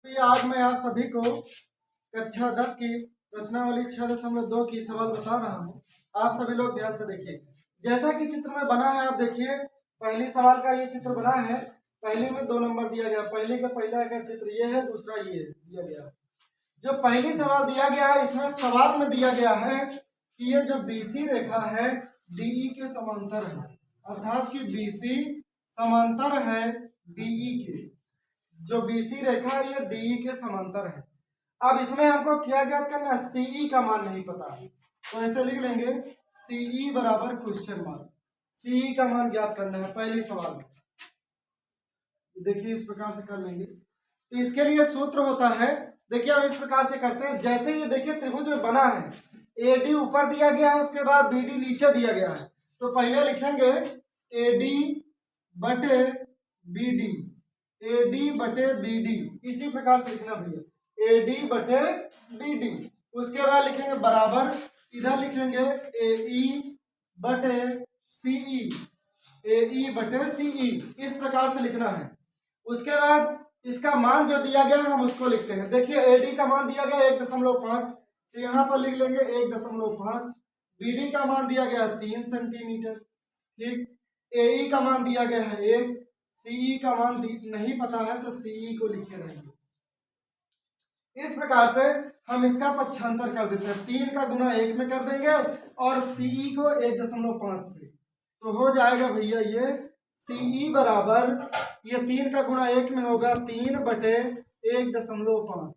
तो आज मैं आप सभी को कक्षा 10 की प्रश्नावली 6.2 की सवाल बता रहा हूँ। आप सभी लोग ध्यान से देखिए। जैसा कि चित्र में बना है, आप देखिए पहली सवाल का ये चित्र बना है। पहली में 2 नंबर दिया गया। पहले का पहला का चित्र ये है, दूसरा ये दिया गया। जो पहली सवाल दिया गया है, इसमें सवाल में दिया गया है कि ये जो BC रेखा है DE के समांतर है, अर्थात कि BC समांतर है DE के। जो BC रेखा है ये DE के समांतर है। अब इसमें हमको क्या ज्ञात करना है? CE का मान नहीं पता है, तो ऐसे लिख लेंगे CE बराबर क्वेश्चन मार्क। CE का मान ज्ञात करना है पहली सवाल में। देखिए इस प्रकार से कर लेंगे। तो इसके लिए सूत्र होता है, देखिए हम इस प्रकार से करते हैं। जैसे ये देखिए त्रिभुज में बना है, AD ऊपर दिया गया है, उसके बाद BD नीचे दिया गया है। तो पहले लिखेंगे AD बटे BD, AD बटे BD, इसी प्रकार से लिखना भैया, AD बटे BD। उसके बाद लिखेंगे बराबर, इधर लिखेंगे AE बटे CE, AE बटे CE, इस प्रकार से लिखना है। उसके बाद इसका मान जो दिया गया है हम उसको लिखते हैं। देखिए AD का मान दिया गया 1.5, तो यहाँ पर लिख लेंगे 1.5। BD का मान दिया गया 3 सेंटीमीटर, ठीक। AE का मान दिया गया है 1, CE का मान नहीं पता है तो CE को लिखे रहेंगे। इस प्रकार से हम इसका पक्षांतर कर देते हैं। 3 का गुना 1 में कर देंगे और CE को 1.5 से, तो हो जाएगा भैया ये CE बराबर, ये 3 का गुना 1 में होगा 3 बटे 1.5,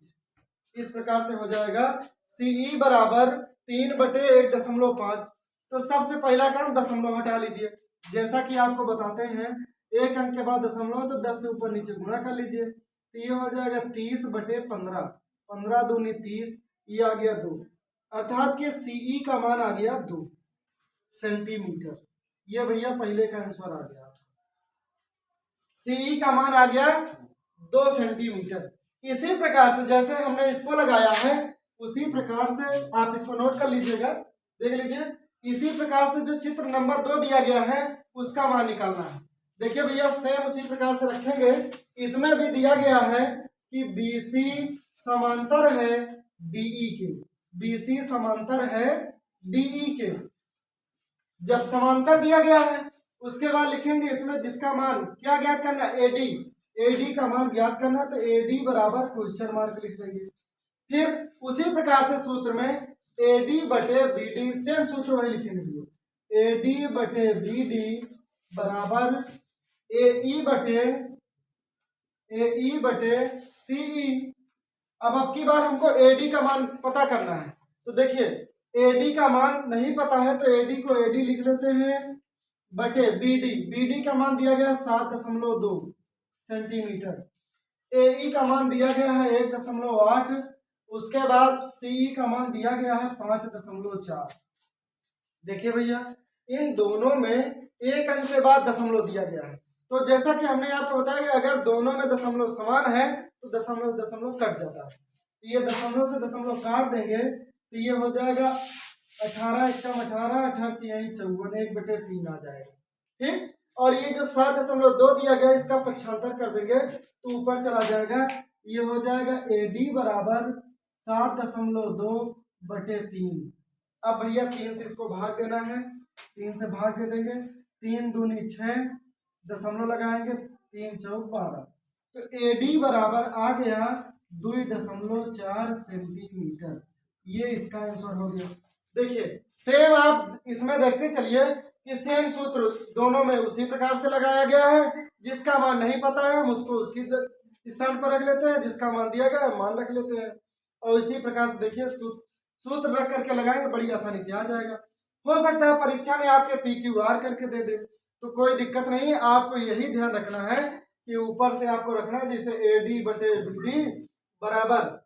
इस प्रकार से हो जाएगा CE बराबर 3 बटे 1.5। तो सबसे पहला काम दशमलव हटा लीजिए। जैसा कि आपको बताते हैं, एक अंक के बाद दशमलव, तो 10 से ऊपर नीचे गुणा कर लीजिए, तो ये हो जाएगा 30 बटे 15, 15 दूनी 30, ये आ गया 2, अर्थात कि CE का मान आ गया 2 सेंटीमीटर। ये भैया पहले का आंसर आ गया। CE का मान आ गया 2 सेंटीमीटर। इसी प्रकार से जैसे हमने इसको लगाया है, उसी प्रकार से आप इसको नोट कर लीजिएगा, देख लीजिए। इसी प्रकार से जो चित्र नंबर 2 दिया गया है उसका मान निकालना है। देखिए भैया सेम उसी प्रकार से रखेंगे। इसमें भी दिया गया है कि BC समांतर है DE के, BC समांतर है DE के। जब समांतर दिया गया है उसके बाद लिखेंगे इसमें जिसका मान क्या ज्ञात करना है, AD का मान ज्ञात करना है, तो AD बराबर क्वेश्चन मार्क लिख देंगे। फिर उसी प्रकार से सूत्र में AD बटे BD, सेम सूत्र वही लिखेंगे, AD बटे BD बराबर AE बटे CE। अब की बार हमको AD का मान पता करना है, तो देखिए AD का मान नहीं पता है तो AD को AD लिख लेते हैं बटे BD का मान दिया गया 7.2 सेंटीमीटर, AE का मान दिया गया है 1.8, उसके बाद CE का मान दिया गया है 5.4। देखिए भैया इन दोनों में एक अंक के बाद दशमलव दिया गया है, तो जैसा कि हमने आपको बताया कि अगर दोनों में दशमलव समान है तो दशमलव कट जाता है। ये दशमलव से दशमलव काट देंगे तो ये हो जाएगा 18 एकम 18, 18 तिहाई 54, 1/3 आ जाएगा, ठीक। और ये जो 7.2 दिया गया इसका पक्षांतर कर देंगे तो ऊपर चला जाएगा, ये हो जाएगा AD बराबर 7.2/3। अब भैया 3 से इसको भाग देना है, 3 से भाग दे देंगे, 3 दूनी 6, दशमलव लगाएंगे, 3 चौक 12, तो AD बराबर आ गया 2.4 सेंटीमीटर। ये इसका आंसर हो गया। देखिए सेम आप इसमें देखते चलिए कि सेम सूत्र दोनों में उसी प्रकार से लगाया गया है। जिसका मान नहीं पता है हम उसको उसकी स्थान पर रख लेते हैं, जिसका मान दिया गया मान रख लेते हैं, और इसी प्रकार से देखिए सूत्र रख करके लगाएंगे, बड़ी आसानी से आ जाएगा। हो सकता है परीक्षा में आपके PQR करके दे दे, तो कोई दिक्कत नहीं। आपको यही ध्यान रखना है कि ऊपर से आपको रखना है जैसे AD बटे BD बराबर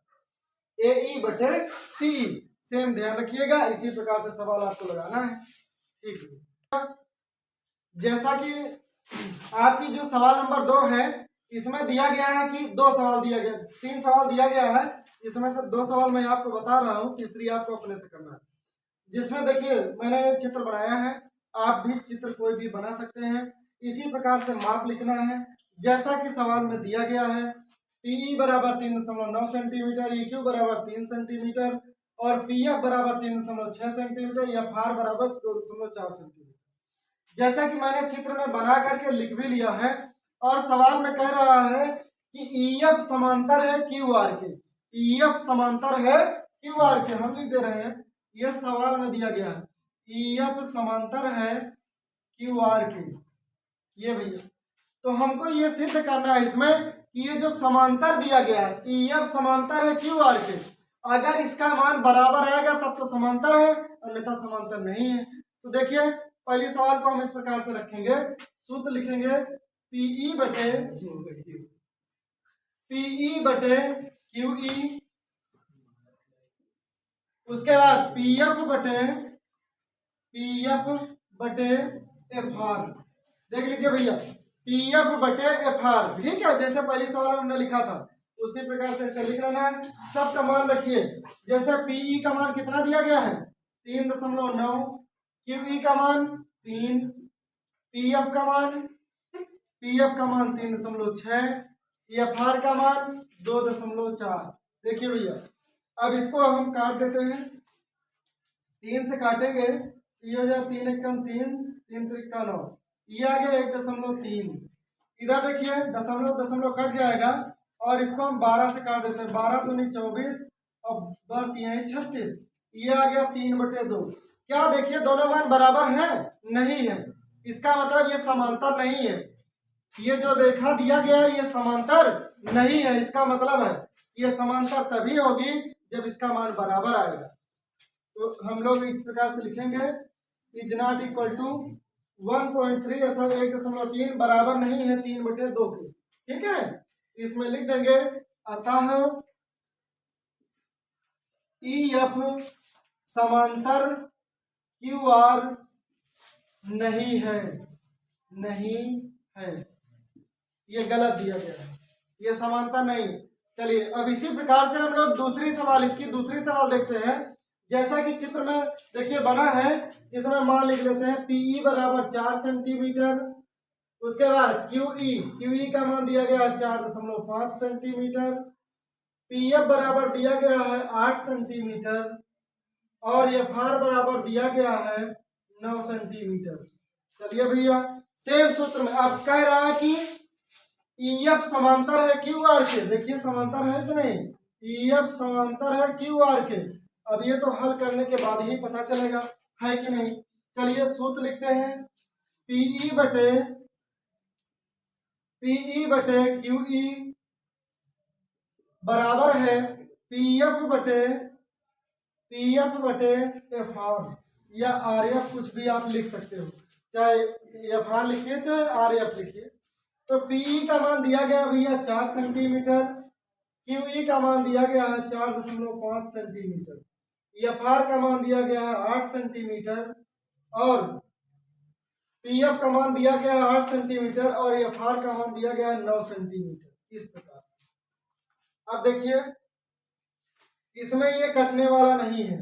AE बटे CE, सेम ध्यान रखिएगा। इसी प्रकार से सवाल आपको लगाना है, ठीक है। जैसा कि आपकी जो सवाल नंबर 2 है, इसमें दिया गया है कि 2 सवाल दिया गया, 3 सवाल दिया गया है, इसमें से 2 सवाल मैं आपको बता रहा हूँ, तीसरी आपको अपने से करना है। जिसमें देखिए मैंने चित्र बनाया है, आप भी चित्र कोई भी बना सकते हैं। इसी प्रकार से माप लिखना है जैसा कि सवाल में दिया गया है। पीई बराबर 3.9 सेंटीमीटर, ई क्यू बराबर 3 सेंटीमीटर और पी एफ बराबर 3.6 सेंटीमीटर, एफ आर बराबर 2.4 सेंटीमीटर। जैसा कि मैंने चित्र में बना करके लिख भी लिया है और सवाल में कह रहा है कि ई एफ समांतर है क्यू आर के, ई एफ समांतर है क्यू आर के, हम लिख दे रहे हैं, यह सवाल में दिया गया है ई एफ समांतर है क्यू आर के, ये भैया। तो हमको ये सिद्ध करना है इसमें कि ये जो समांतर दिया गया है ई एफ समांतर है क्यू आर के, अगर इसका मान बराबर आएगा तब तो समांतर है, अन्यथा समांतर नहीं है। तो देखिए पहले सवाल को हम इस प्रकार से रखेंगे, सूत्र लिखेंगे पीई बटे क्यूई, उसके बाद पीएफ बटे एफ आर। देख लीजिए भैया, पीएफ बटे एफ आर, ठीक है, जैसे पहले सवाल हमने लिखा था उसी प्रकार से इसे लिख लेना है। सब का मान रखिए, जैसे पीई का मान कितना दिया गया है 3.9, क्यूई का मान 3, पीएफ का मान 3.6, एफ आर का मान 2.4। देखिए भैया अब इसको हम काट देते हैं, 3 से काटेंगे, ये हो जाए 3 एकम 3, 3 त्रिका 9, ये आ गया 1.3। इधर देखिए दशमलव कट जाएगा और इसको हम 12 से काट देते हैं, 12 दूनी 24 और बढ़ती है 36, ये आ गया 3/2। क्या देखिए दोनों मान बराबर हैं? नहीं है, इसका मतलब ये समांतर नहीं है, ये जो रेखा दिया गया है ये समांतर नहीं है, इसका मतलब है ये समांतर तभी होगी जब इसका मान बराबर आएगा। तो हम लोग इस प्रकार से लिखेंगे इज नॉट इक्वल टू 1.3 अर्थात 1.3 बराबर नहीं है 3/2 के, ठीक है। इसमें लिख देंगे अतः ई एफ समांतर क्यू आर नहीं है, ये गलत दिया गया है, ये समांतर नहीं। चलिए अब इसी प्रकार से हम लोग दूसरी सवाल देखते हैं। जैसा कि चित्र में देखिए बना है, इसमें मान लिख लेते हैं पीई बराबर 4 सेंटीमीटर, उसके बाद क्यूई का मान दिया गया है 4.5 सेंटीमीटर, पीएफ बराबर दिया गया है 8 सेंटीमीटर और एफ आर बराबर दिया गया है 9 सेंटीमीटर। चलिए भैया सेम सूत्र में अब कह रहा है कि ईएफ समांतर है क्यू आर के, देखिए समांतर है कि नहीं, ईएफ समांतर है क्यू आर के। अब ये तो हल करने के बाद ही पता चलेगा है कि नहीं। चलिए सूत्र लिखते हैं पीई क्यूई बराबर है पीएफ बटे एफ आर या आर एफ, कुछ भी आप लिख सकते हो, चाहे एफ आर लिखिए चाहे आर एफ लिखिए। तो पीई का मान दिया गया भैया 4 सेंटीमीटर, क्यूई का मान दिया गया है 4.5 सेंटीमीटर, एफ आर का मान दिया गया है 8 सेंटीमीटर और पीएफ का मान दिया गया है 8 सेंटीमीटर और एफ आर का मान दिया गया है 9 सेंटीमीटर। इस प्रकार से अब देखिए इसमें ये कटने वाला नहीं है,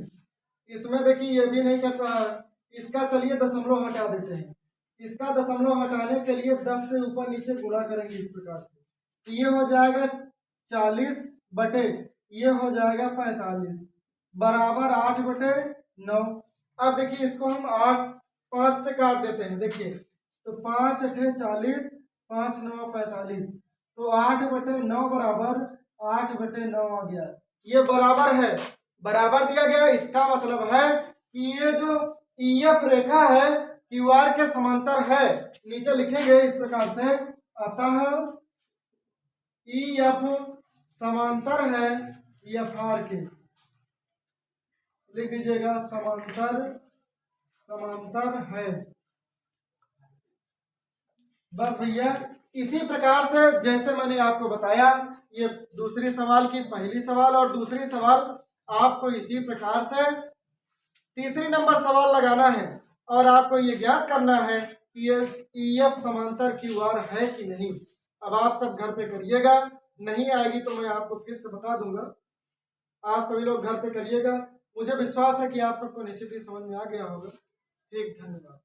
इसमें देखिए ये भी नहीं कट रहा है, इसका चलिए दशमलव हटा देते हैं। इसका दशमलव हटाने के लिए 10 से ऊपर नीचे गुणा करेंगे इस प्रकार से, तो ये हो जाएगा 40 बटे ये हो जाएगा 45 बराबर 8/9। अब देखिए इसको हम 5 से काट देते हैं, देखिए तो 5 8 40, 5 9 45, तो 8/9 बराबर 8/9 आ गया। ये बराबर है, बराबर दिया गया, इसका मतलब है कि ये जो ईएफ रेखा है क्यू आर के समांतर है। नीचे लिखेंगे इस प्रकार से अतः ईएफ समांतर है एफ आर के, लिख दीजिएगा समांतर है। बस भैया इसी प्रकार से जैसे मैंने आपको बताया, ये दूसरी सवाल की पहली सवाल और दूसरी सवाल आपको इसी प्रकार से तीसरी नंबर सवाल लगाना है और आपको ये ज्ञात करना है कि ये ईएफ समांतर क्यू आर है कि नहीं। अब आप सब घर पे करिएगा, नहीं आएगी तो मैं आपको फिर से बता दूंगा, आप सभी लोग घर पे करिएगा। मुझे विश्वास है कि आप सबको निश्चित ही समझ में आ गया होगा। ठीक, धन्यवाद।